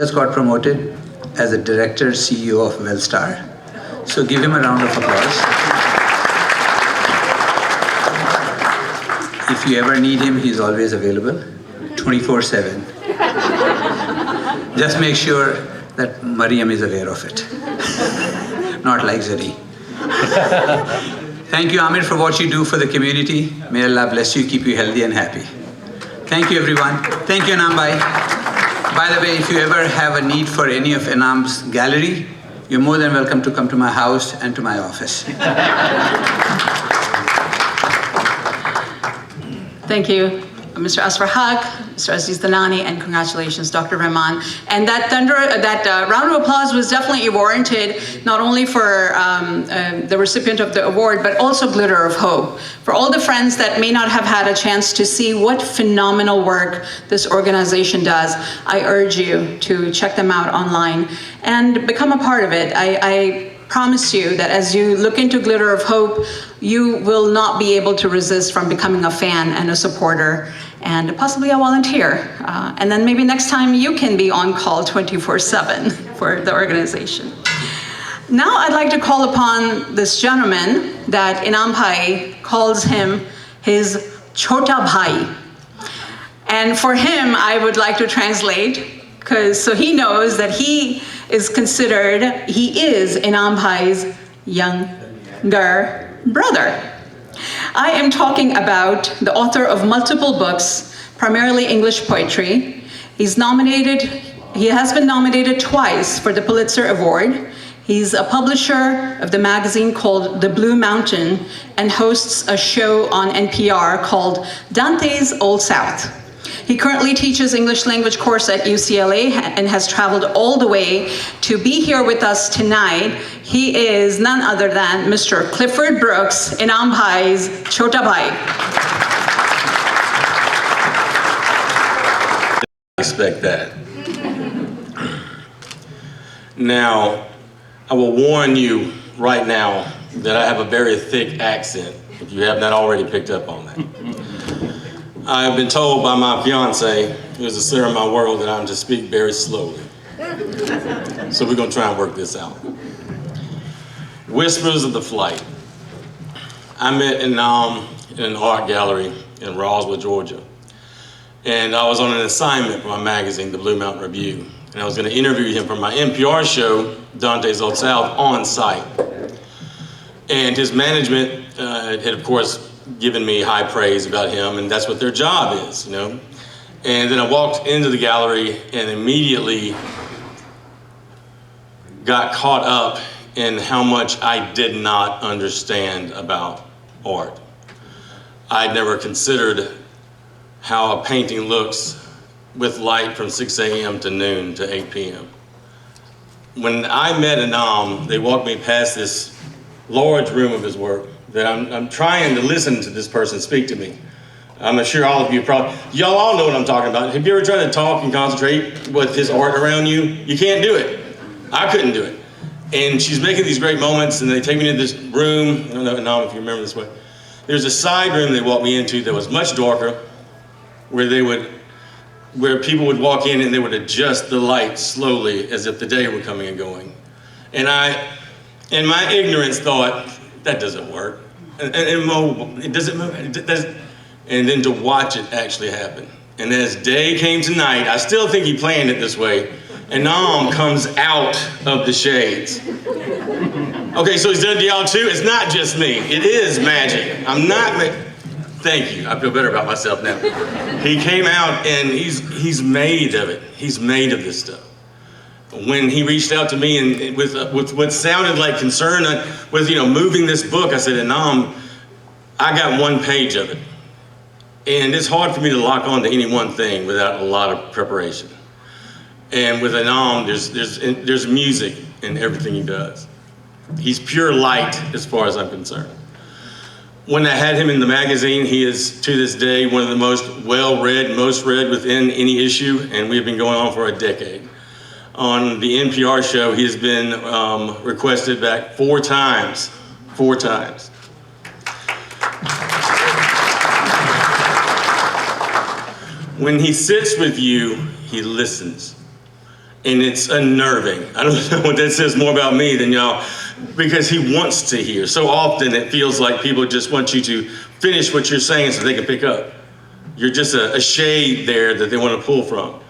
Just got promoted as a director CEO of Wellstar. So give him a round of applause. If you ever need him, he's always available, 24/7. Just make sure that Mariam is aware of it. Not like Zari. Thank you, Amir, for what you do for the community. May Allah bless you, keep you healthy and happy. Thank you, everyone. Thank you, Inam bhai. By the way, if you ever have a need for any of Inam's gallery, you're more than welcome to come to my house and to my office. Thank you, Mr. Asfar Haq, Mr. Aziz Danani, and congratulations, Dr. Rahman. And that round of applause was definitely warranted, not only for the recipient of the award, but also Glitter of Hope. For all the friends that may not have had a chance to see what phenomenal work this organization does, I urge you to check them out online and become a part of it. I promise you that as you look into Glitter of Hope, you will not be able to resist from becoming a fan and a supporter and possibly a volunteer. And then maybe next time you can be on call 24/7 for the organization. Now I'd like to call upon this gentleman that Inam Bhai calls him his Chota Bhai. And for him, I would like to translate, so he knows that he is Inam Bhai's younger brother. I am talking about the author of multiple books, primarily English poetry. He has been nominated twice for the Pulitzer Award. He's a publisher of the magazine called The Blue Mountain and hosts a show on NPR called Dante's Old South. He currently teaches English language course at UCLA and has traveled all the way to be here with us tonight. He is none other than Mr. Clifford Brooks, Inam Bhai's Chota Bhai. Expect that. Now, I will warn you right now that I have a very thick accent, if you have not already picked up on that. I have been told by my fiance, who is a sinner in my world, that I'm to speak very slowly. So we're gonna try and work this out. Whispers of the Flight. I met Inam in an art gallery in Roswell, Georgia. And I was on an assignment for my magazine, The Blue Mountain Review. And I was gonna interview him for my NPR show, Dante's Old South, on site. And his management had, of course, given me high praise about him, and that's what their job is, you know? And then I walked into the gallery and immediately got caught up in how much I did not understand about art. I'd never considered how a painting looks with light from 6 a.m. to noon to 8 p.m. When I met Inam, they walked me past this large room of his work that I'm trying to listen to this person speak to me. I'm sure all of you y'all all know what I'm talking about. Have you ever tried to talk and concentrate with his art around you? You can't do it. I couldn't do it. And she's making these great moments, and they take me to this room. I don't know, Inam, if you remember this way. There's a side room they walked me into that was much darker, where people would walk in and they would adjust the light slowly as if the day were coming and going. And I, in my ignorance, thought, that doesn't work. And it doesn't move. And then to watch it actually happen. And as day came to night, I still think he planned it this way, Inam comes out of the shades. Okay, so he's done it to y'all too? It's not just me. It is magic. Thank you. I feel better about myself now. He came out and he's made of it. He's made of this stuff. When he reached out to me and with what sounded like concern with moving this book, I said, Inam, I got one page of it. And it's hard for me to lock on to any one thing without a lot of preparation. And with Inam, there's music in everything he does. He's pure light as far as I'm concerned. When I had him in the magazine, he is, to this day, one of the most well-read, most read within any issue, and we've been going on for a decade. On the NPR show, he has been requested back 4 times. 4 times. When he sits with you, he listens. And it's unnerving. I don't know what that says more about me than y'all, because he wants to hear. So often it feels like people just want you to finish what you're saying so they can pick up. You're just a shade there that they want to pull from.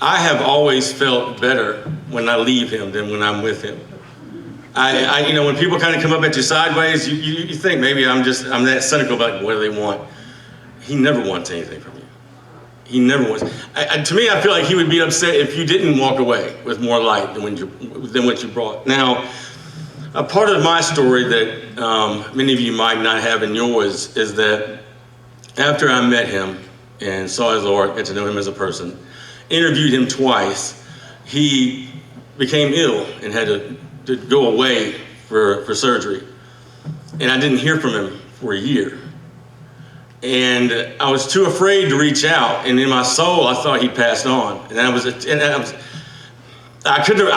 I have always felt better when I leave him than when I'm with him. You know, when people kind of come up at you sideways, you think maybe I'm that cynical about what do they want. He never wants anything from you. He never wants. To me, I feel like he would be upset if you didn't walk away with more light than what you brought. Now, a part of my story that many of you might not have in yours is that after I met him and saw his art, got to know him as a person, interviewed him twice, he became ill and had to go away for surgery. And I didn't hear from him for a year. And I was too afraid to reach out, and in my soul, I thought he'd passed on. I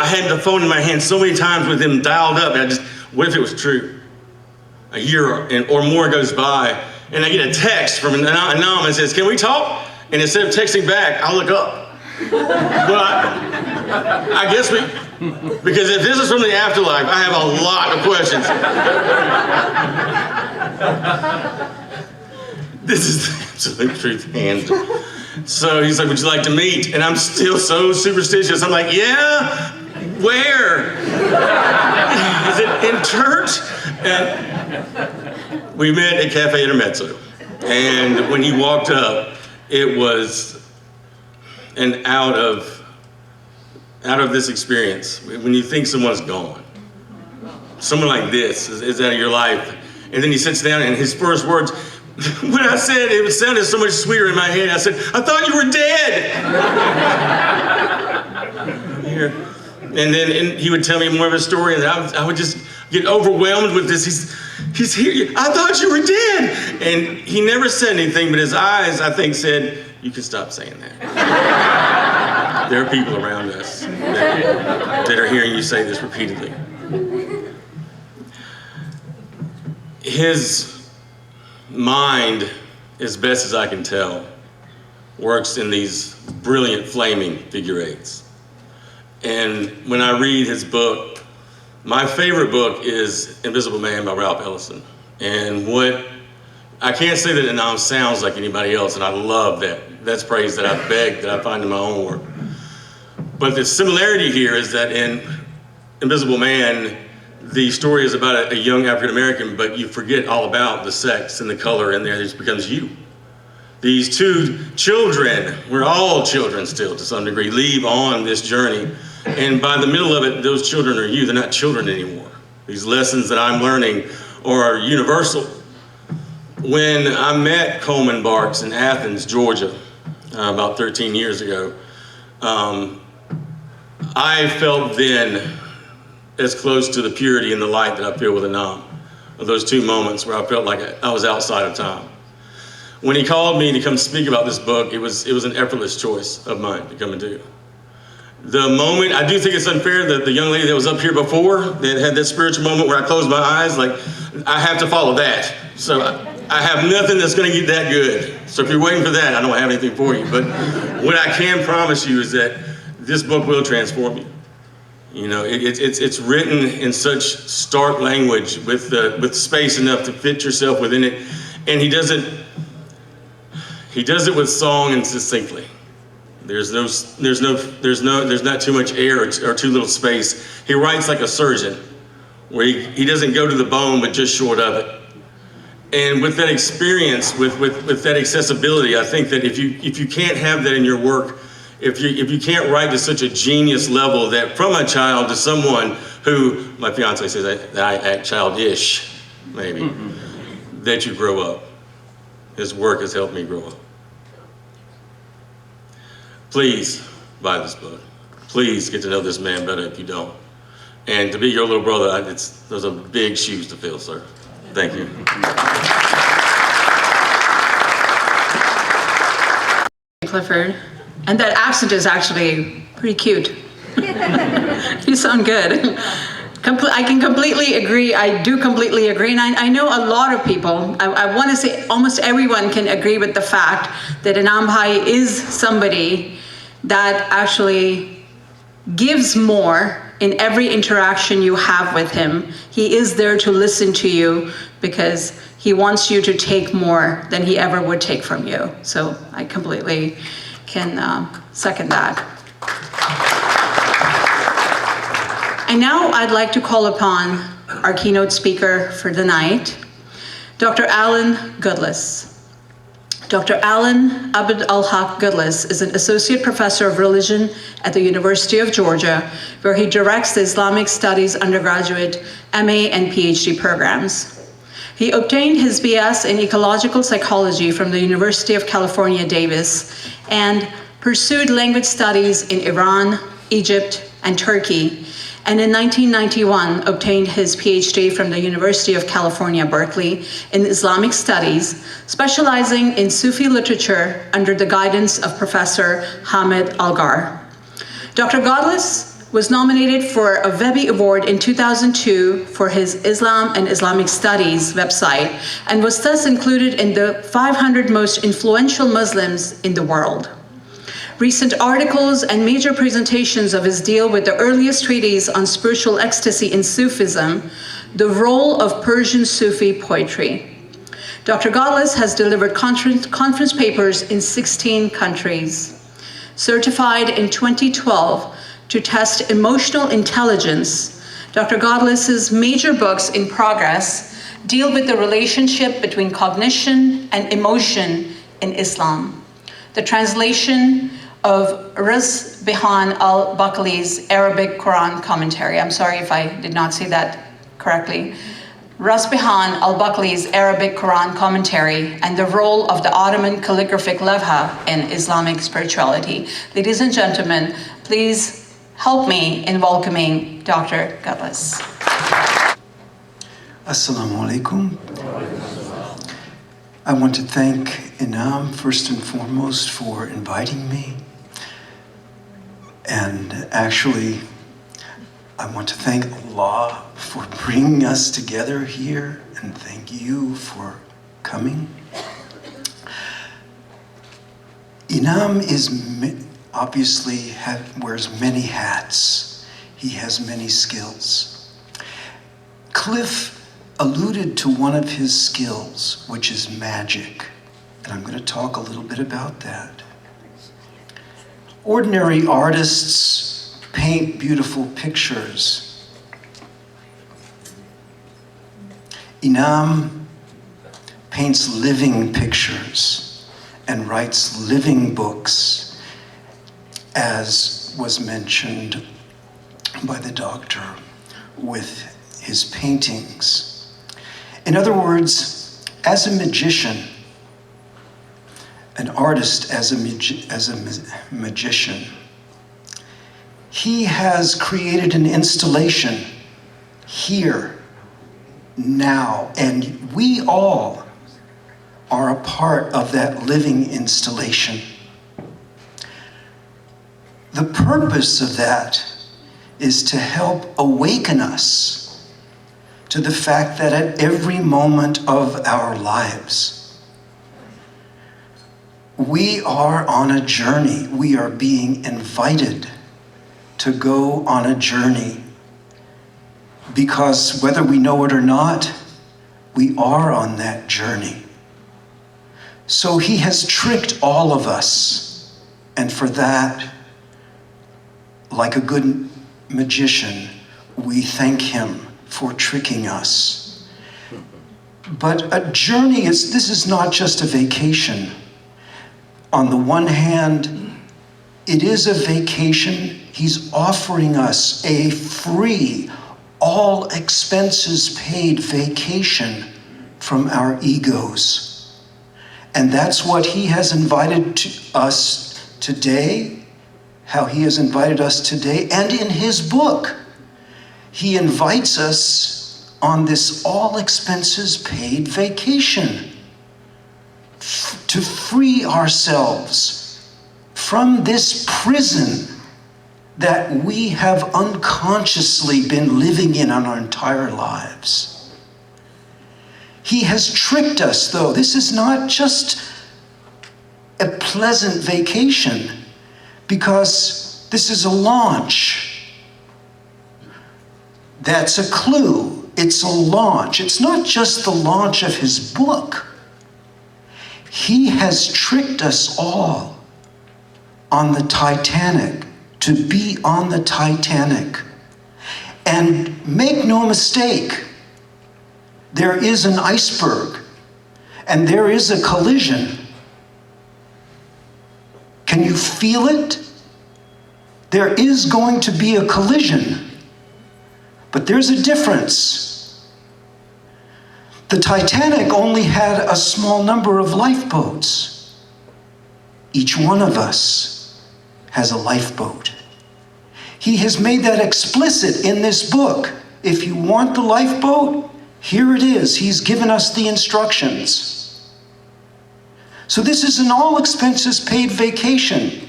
had the phone in my hand so many times with him dialed up, and what if it was true? A year or more goes by, and I get a text from Inam and says, "Can we talk?" And instead of texting back, I'll look up. Well, I guess because if this is from the afterlife, I have a lot of questions. This is the absolute truth. And so he's like, "Would you like to meet?" And I'm still so superstitious. I'm like, "Yeah, where? Is it in church?" And we met at Cafe Intermezzo. And when he walked up, it was an out of this experience. When you think someone's gone, someone like this is out of your life. And then he sits down, and his first words, when I said it sounded so much sweeter in my head, I said, "I thought you were dead." I'm here. And then he would tell me more of his story, and I would just get overwhelmed with this. He's here. "I thought you were dead." And he never said anything, but his eyes, I think, said, "You can stop saying that." There are people around us that are hearing you say this repeatedly. His mind, as best as I can tell, works in these brilliant flaming figure eights. And when I read his book, my favorite book is Invisible Man by Ralph Ellison. And I can't say that Inam sounds like anybody else, and I love that. That's praise that I beg that I find in my own work. But the similarity here is that in Invisible Man, the story is about a young African-American, but you forget all about the sex and the color in there. It just becomes you. These two children, we're all children still to some degree, leave on this journey. And by the middle of it, those children are you. They're not children anymore. These lessons that I'm learning are universal. When I met Coleman Barks in Athens, Georgia, about 13 years ago, I felt then as close to the purity and the light that I feel with Inam, of those two moments where I felt like I was outside of time. When he called me to come speak about this book, it was an effortless choice of mine to come and do. The moment, I do think it's unfair that the young lady that was up here before, that had that spiritual moment where I closed my eyes, like, I have to follow that. So I have nothing that's gonna get that good. So if you're waiting for that, I don't have anything for you. But what I can promise you is that this book will transform you. You know, it's written in such stark language with space enough to fit yourself within it, and he does it with song and succinctly. There's not too much air or too little space. He writes like a surgeon, where he doesn't go to the bone but just short of it. And with that experience, with that accessibility, I think that if you can't have that in your work, if you can't write to such a genius level that from a child to someone who, my fiance says I act childish, maybe, that you grow up. His work has helped me grow up. Please buy this book. Please get to know this man better if you don't. And to be your little brother, those are big shoes to fill, sir. Thank you. Clifford. And that accent is actually pretty cute. You sound good. I can completely agree. I do completely agree. And I know a lot of people, I want to say almost everyone can agree with the fact that Inam Bhai is somebody that actually gives more in every interaction you have with him. He is there to listen to you because he wants you to take more than he ever would take from you. So I completely can second that. And now I'd like to call upon our keynote speaker for the night, Dr. Alan Goodless. Dr. Alan Abd al-Haq Goodless is an associate professor of religion at the University of Georgia, where he directs the Islamic Studies undergraduate MA and PhD programs. He obtained his BS in ecological psychology from the University of California, Davis, and pursued language studies in Iran, Egypt, and Turkey, and in 1991 obtained his PhD from the University of California, Berkeley in Islamic Studies, specializing in Sufi literature under the guidance of Professor Hamid Algar. Dr. Goodless was nominated for a Webby Award in 2002 for his Islam and Islamic Studies website, and was thus included in the 500 most influential Muslims in the world. Recent articles and major presentations of his deal with the earliest treatise on spiritual ecstasy in Sufism, the role of Persian Sufi poetry. Dr. Goodless has delivered conference papers in 16 countries. Certified in 2012 to test emotional intelligence, Dr. Goodless's major books in progress deal with the relationship between cognition and emotion in Islam. The translation of Ras Bihan al-Bakali's Arabic Quran commentary. I'm sorry if I did not say that correctly. Ras Bihan al-Bakali's Arabic Quran commentary and the role of the Ottoman calligraphic levha in Islamic spirituality. Ladies and gentlemen, please help me in welcoming Dr. Goodless. Assalamu alaikum. I want to thank Inam first and foremost for inviting me. And actually, I want to thank Allah for bringing us together here, and thank you for coming. Inam is obviously wears many hats. He has many skills. Cliff alluded to one of his skills, which is magic, and I'm going to talk a little bit about that. Ordinary artists paint beautiful pictures. Inam paints living pictures and writes living books, as was mentioned by the doctor with his paintings. In other words, as a magician, an artist as a magician, he has created an installation here, now, and we all are a part of that living installation. The purpose of that is to help awaken us to the fact that at every moment of our lives, we are on a journey. We are being invited to go on a journey because whether we know it or not, we are on that journey. So he has tricked all of us, and for that, like a good magician, we thank him for tricking us. But a journey this is not just a vacation. On the one hand, it is a vacation. He's offering us a free, all expenses paid vacation from our egos. And that's what he has invited us today, how he has invited us today. And in his book, he invites us on this all expenses paid vacation to free ourselves from this prison that we have unconsciously been living in our entire lives. He has tricked us, though. This is not just a pleasant vacation, because This is a launch. That's a clue. It's a launch. It's not just the launch of his book. He has tricked us all on the Titanic, to be on the Titanic. And make no mistake, there is an iceberg and there is a collision. Can you feel it? There is going to be a collision, but there's a difference. The Titanic only had a small number of lifeboats. Each one of us has a lifeboat. He has made that explicit in this book. If you want the lifeboat, here it is. He's given us the instructions. So this is an all expenses paid vacation.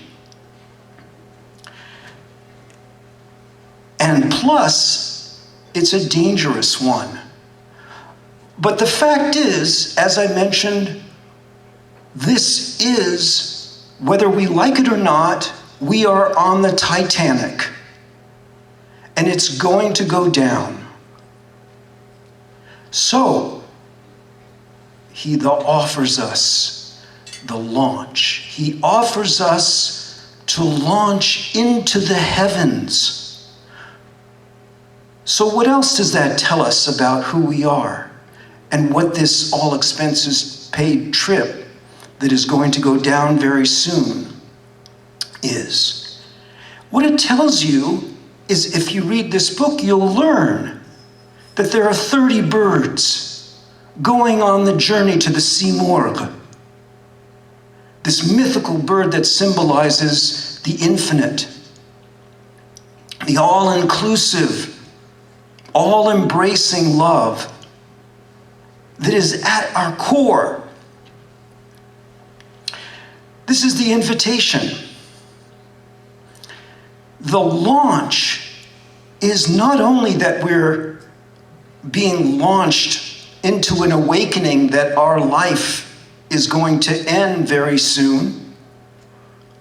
And plus, it's a dangerous one. But the fact is, as I mentioned, this is, whether we like it or not, we are on the Titanic. And it's going to go down. So, he offers us the launch. He offers us to launch into the heavens. So what else does that tell us about who we are and what this all expenses paid trip that is going to go down very soon is? What it tells you is, if you read this book, you'll learn that there are 30 birds going on the journey to the Sea Morgue. This mythical bird that symbolizes the infinite, the all-inclusive, all-embracing love that is at our core. This is the invitation. The launch is not only that we're being launched into an awakening that our life is going to end very soon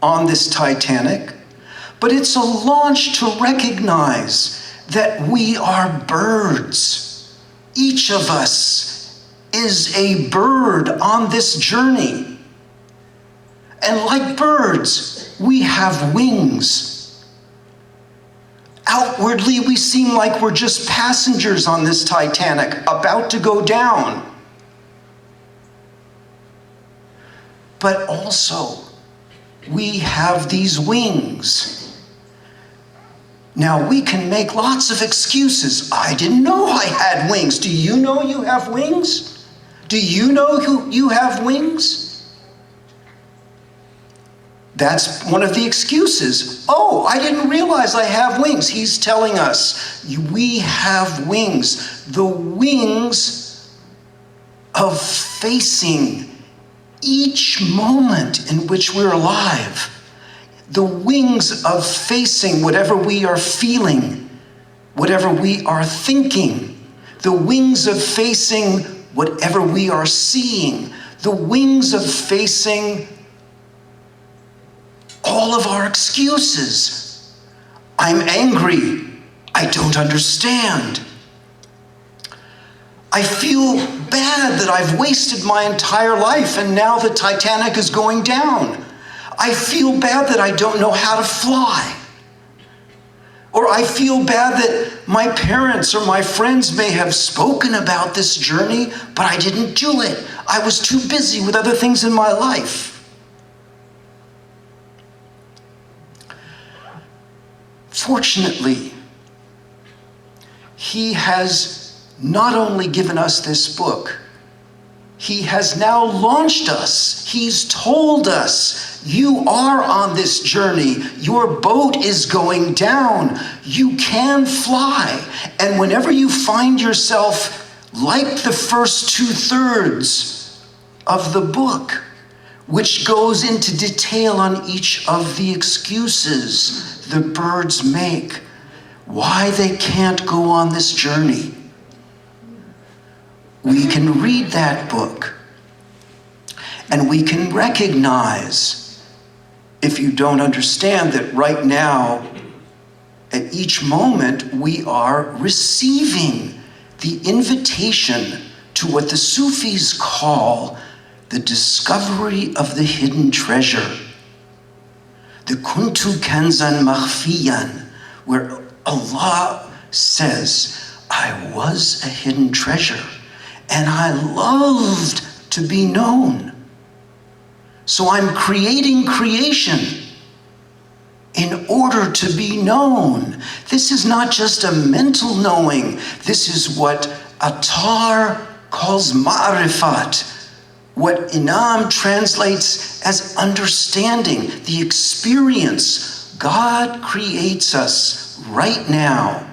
on this Titanic, but it's a launch to recognize that we are birds. Each of us is a bird on this journey. And like birds, we have wings. Outwardly, we seem like we're just passengers on this Titanic, about to go down. But also, we have these wings. Now, we can make lots of excuses. I didn't know I had wings. Do you know you have wings? Do you know you have wings? That's one of the excuses. Oh, I didn't realize I have wings. He's telling us we have wings. The wings of facing each moment in which we're alive. The wings of facing whatever we are feeling, whatever we are thinking. The wings of facing whatever we are seeing. The wings of facing all of our excuses. I'm angry. I don't understand. I feel bad that I've wasted my entire life and now the Titanic is going down. I feel bad that I don't know how to fly. Or I feel bad that my parents or my friends may have spoken about this journey, but I didn't do it. I was too busy with other things in my life. Fortunately, he has not only given us this book, he has now launched us. He's told us, you are on this journey. Your boat is going down. You can fly. And whenever you find yourself like the first 2/3 of the book, which goes into detail on each of the excuses the birds make, why they can't go on this journey. We can read that book and we can recognize if you don't understand that right now, at each moment, we are receiving the invitation to what the Sufis call the discovery of the hidden treasure. The kuntu kanzan makhfiyan, where Allah says, I was a hidden treasure and I loved to be known. So I'm creating creation in order to be known. This is not just a mental knowing. This is what Attar calls ma'rifat, what Inam translates as understanding, the experience. God creates us right now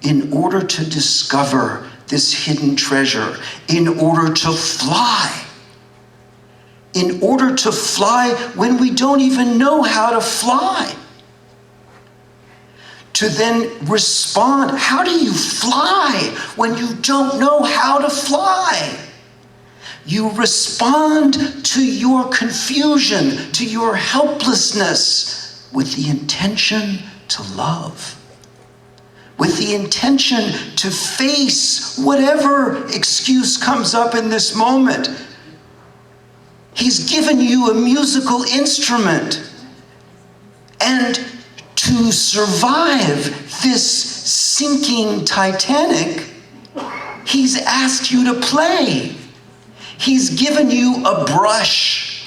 in order to discover this hidden treasure, in order to fly. In order to fly when we don't even know how to fly. To then respond. How do you fly when you don't know how to fly? You respond to your confusion, to your helplessness, with the intention to love. With the intention to face whatever excuse comes up in this moment. He's given you a musical instrument. And to survive this sinking Titanic, he's asked you to play. He's given you a brush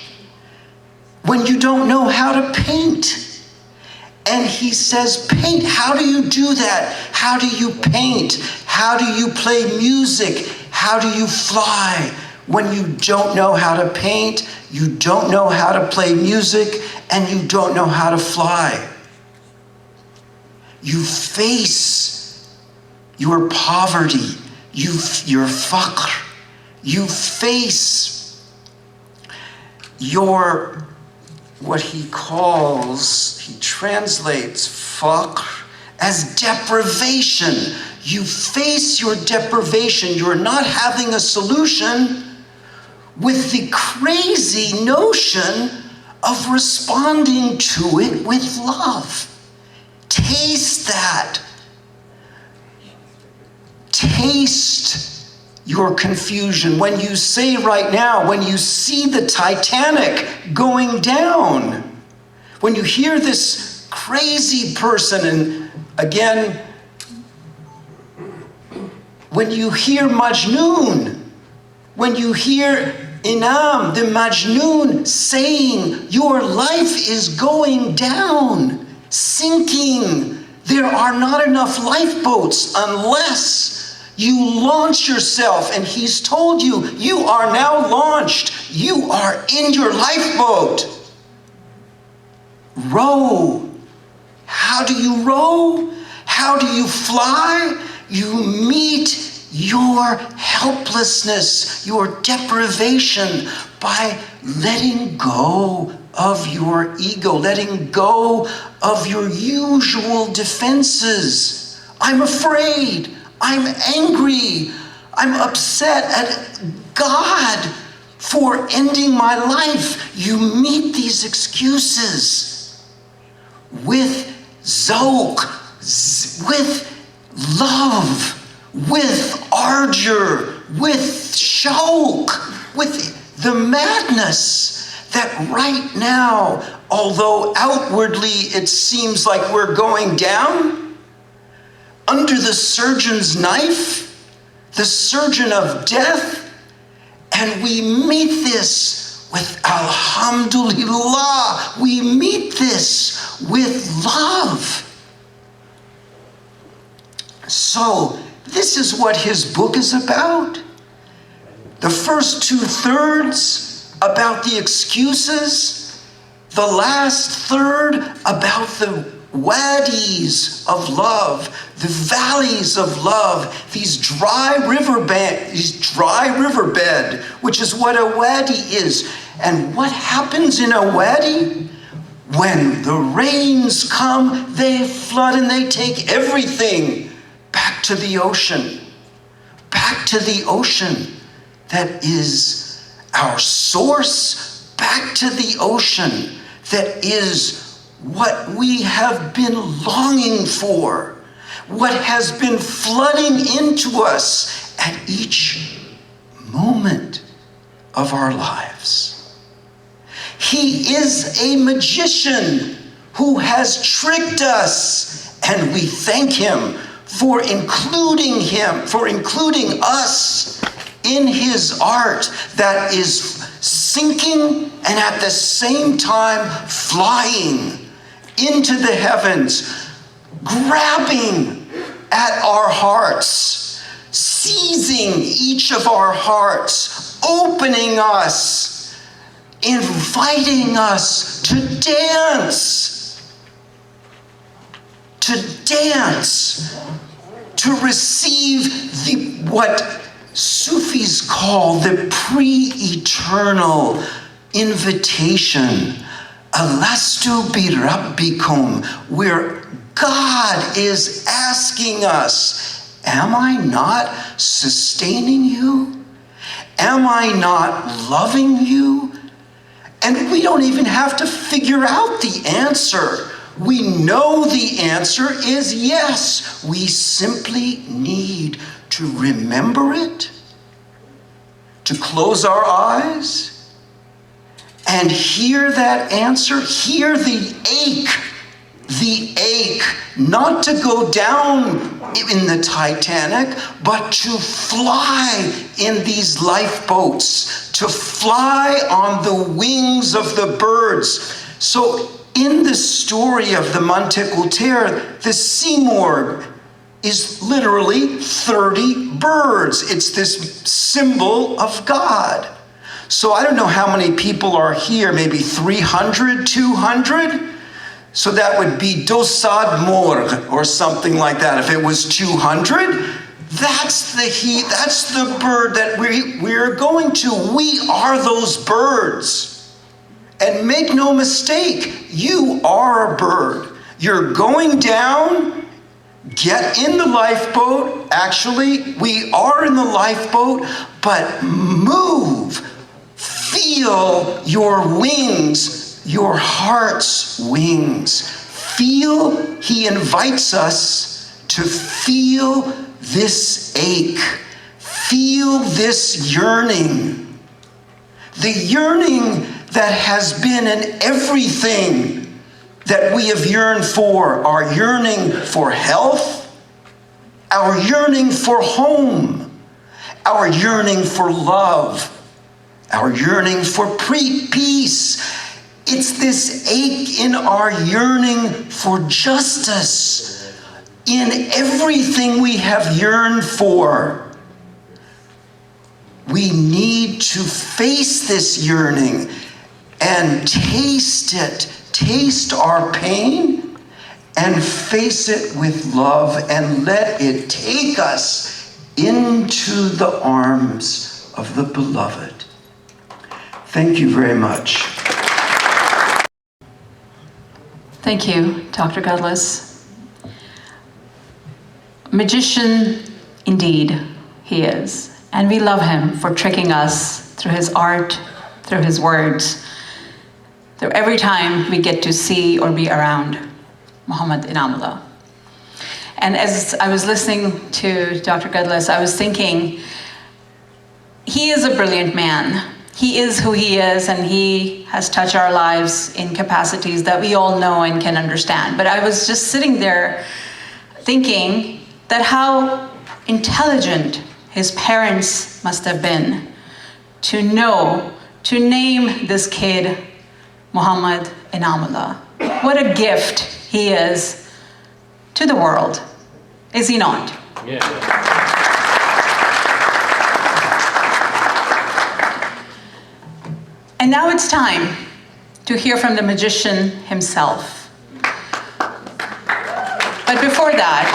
when you don't know how to paint. And he says, paint. How do you do that? How do you paint? How do you play music? How do you fly? When you don't know how to paint, you don't know how to play music, and you don't know how to fly. You face your poverty, your faqr. You face your, what he translates faqr as deprivation. You face your deprivation. You're not having a solution with the crazy notion of responding to it with love. Taste that. Taste your confusion. When you say right now, when you see the Titanic going down, when you hear this crazy person, and again, when you hear Majnoon, when you hear Inam, the Majnoon, saying, your life is going down, sinking. There are not enough lifeboats unless you launch yourself. And he's told you, you are now launched. You are in your lifeboat. Row. How do you row? How do you fly? You meet your helplessness, your deprivation, by letting go of your ego, letting go of your usual defenses. I'm afraid, I'm angry, I'm upset at God for ending my life. You meet these excuses with zawq, with love, with ardor, with shauq, with the madness that right now, although outwardly it seems like we're going down, under the surgeon's knife, the surgeon of death, and we meet this with alhamdulillah, we meet this with love. So, this is what his book is about. The first 2/3 about the excuses, the last third about the wadis of love, the valleys of love, these dry riverbed, which is what a wadi is. And what happens in a wadi? When the rains come, they flood and they take everything back to the ocean. Back to the ocean that is our source. Back to the ocean that is what we have been longing for, what has been flooding into us at each moment of our lives. He is a magician who has tricked us, and we thank him for including us in his art that is sinking and at the same time flying into the heavens, grabbing at our hearts, seizing each of our hearts, opening us, inviting us to dance, to receive what Sufis call the pre-eternal invitation, Alastu bi Rabbikum, where God is asking us, am I not sustaining you? Am I not loving you? And we don't even have to figure out the answer. We know the answer is yes. We simply need to remember it, to close our eyes, and hear that answer, hear the ache, not to go down in the Titanic, but to fly in these lifeboats, to fly on the wings of the birds. So in the story of the Monteculter, the Simurgh is literally 30 birds. It's this symbol of God. So I don't know how many people are here, maybe 300, 200? So that would be Dosad Morg or something like that. If it was 200, that's the bird that we're going to. We are those birds. And make no mistake, you are a bird. You're going down. Get in the lifeboat. Actually, we are in the lifeboat, but move. Feel your wings, your heart's wings. Feel, he invites us to feel this ache. Feel this yearning. The yearning that has been in everything that we have yearned for, our yearning for health, our yearning for home, our yearning for love, our yearning for peace. It's this ache in our yearning for justice, in everything we have yearned for. We need to face this yearning and taste it. Taste our pain and face it with love and let it take us into the arms of the beloved. Thank you very much. Thank you, Dr. Gudlis. Magician, indeed, he is. And we love him for tricking us through his art, through his words, through every time we get to see or be around Muhammad Inamullah. And as I was listening to Dr. Gudlis, I was thinking, he is a brilliant man. He is who he is, and he has touched our lives in capacities that we all know and can understand. But I was just sitting there thinking that how intelligent his parents must have been to know, to name this kid Muhammad Inamullah. What a gift he is to the world, is he not? Yeah. And now it's time to hear from the magician himself. But before that,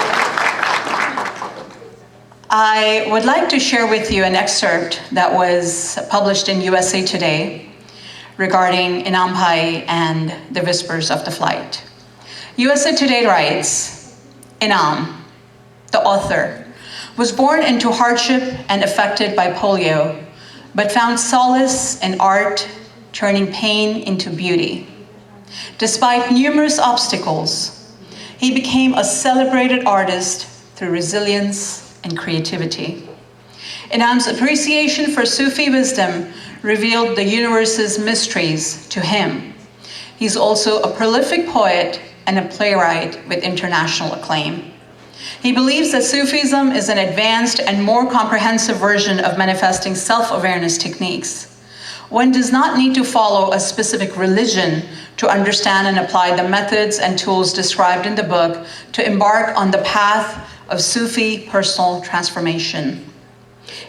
I would like to share with you an excerpt that was published in USA Today regarding Inam Bhai and the Whispers of the Flight. USA Today writes, Inam, the author, was born into hardship and affected by polio, but found solace in art, turning pain into beauty. Despite numerous obstacles, he became a celebrated artist through resilience and creativity. Inam's appreciation for Sufi wisdom revealed the universe's mysteries to him. He's also a prolific poet and a playwright with international acclaim. He believes that Sufism is an advanced and more comprehensive version of manifesting self-awareness techniques. One does not need to follow a specific religion to understand and apply the methods and tools described in the book to embark on the path of Sufi personal transformation.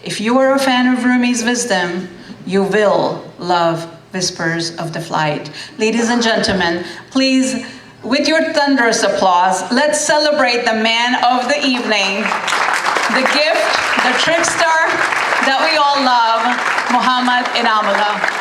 If you are a fan of Rumi's wisdom, you will love Whispers of the Flight. Ladies and gentlemen, please, with your thunderous applause, let's celebrate the man of the evening, the gift, the trickster that we all love, Muhammad Inamullah.